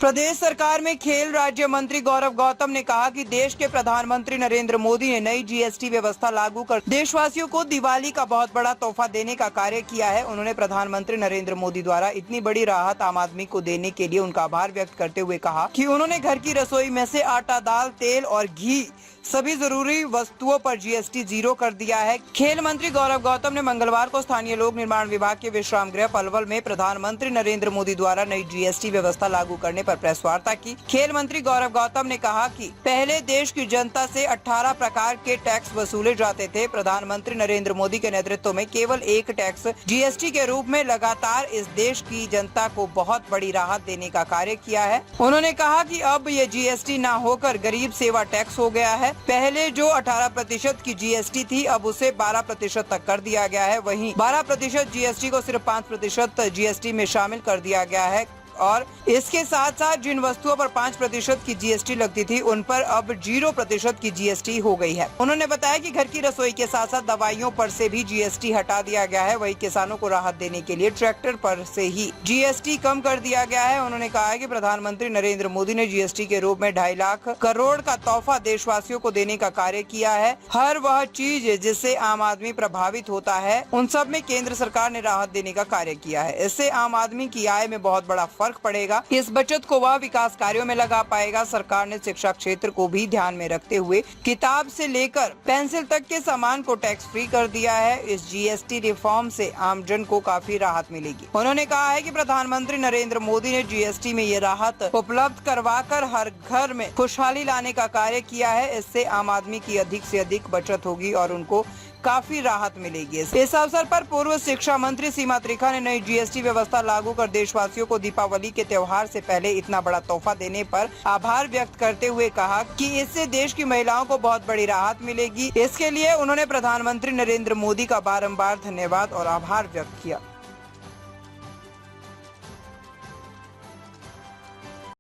प्रदेश सरकार में खेल राज्य मंत्री गौरव गौतम ने कहा कि देश के प्रधानमंत्री नरेंद्र मोदी ने नई जीएसटी व्यवस्था लागू कर देशवासियों को दिवाली का बहुत बड़ा तोहफा देने का कार्य किया है। उन्होंने प्रधानमंत्री नरेंद्र मोदी द्वारा इतनी बड़ी राहत आम आदमी को देने के लिए उनका आभार व्यक्त करते हुए कहा कि उन्होंने घर की रसोई में से आटा, दाल, तेल और घी सभी जरूरी वस्तुओं पर जीएसटी 0 कर दिया है। खेल मंत्री गौरव गौतम ने मंगलवार को स्थानीय लोक निर्माण विभाग के विश्राम गृह पलवल में प्रधानमंत्री नरेंद्र मोदी द्वारा नई जीएसटी व्यवस्था लागू करने पर प्रेस वार्ता की। खेल मंत्री गौरव गौतम ने कहा कि पहले देश की जनता से 18 प्रकार के टैक्स वसूले जाते थे। प्रधानमंत्री नरेंद्र मोदी के नेतृत्व में केवल एक टैक्स जीएसटी के रूप में लगातार इस देश की जनता को बहुत बड़ी राहत देने का कार्य किया है। उन्होंने कहा कि अब ये जीएसटी न होकर गरीब सेवा टैक्स हो गया है। पहले जो 18% की जीएसटी थी, अब उसे 12% तक कर दिया गया है। वहीं 12% जीएसटी को सिर्फ 5% जीएसटी में शामिल कर दिया गया है और इसके साथ साथ जिन वस्तुओं पर 5% की जीएसटी लगती थी, उन पर अब 0% की जीएसटी हो गई है। उन्होंने बताया कि घर की रसोई के साथ साथ दवाइयों पर से भी जीएसटी हटा दिया गया है। वहीं किसानों को राहत देने के लिए ट्रैक्टर पर से ही जीएसटी कम कर दिया गया है। उन्होंने कहा है कि प्रधानमंत्री नरेंद्र मोदी ने जीएसटी के रूप में 2.5 लाख करोड़ का तोहफा देशवासियों को देने का कार्य किया है। हर वह चीज जिससे आम आदमी प्रभावित होता है, उन सब में केंद्र सरकार ने राहत देने का कार्य किया है। इससे आम आदमी की आय में बहुत बड़ा फर्क पड़ेगा। इस बचत को वह विकास कार्यों में लगा पाएगा। सरकार ने शिक्षा क्षेत्र को भी ध्यान में रखते हुए किताब से लेकर पेंसिल तक के सामान को टैक्स फ्री कर दिया है। इस जीएसटी रिफॉर्म से आमजन को काफी राहत मिलेगी। उन्होंने कहा है कि प्रधानमंत्री नरेंद्र मोदी ने जीएसटी में ये राहत उपलब्ध करवाकर हर घर में खुशहाली लाने का कार्य किया है। इससे आम आदमी की अधिक से अधिक बचत होगी और उनको काफी राहत मिलेगी। इस अवसर पर पूर्व शिक्षा मंत्री सीमा त्रिखा ने नई जीएसटी व्यवस्था लागू कर देशवासियों को दीपावली के त्योहार से पहले इतना बड़ा तोहफा देने पर आभार व्यक्त करते हुए कहा कि इससे देश की महिलाओं को बहुत बड़ी राहत मिलेगी। इसके लिए उन्होंने प्रधानमंत्री नरेंद्र मोदी का बारंबार धन्यवाद और आभार व्यक्त किया।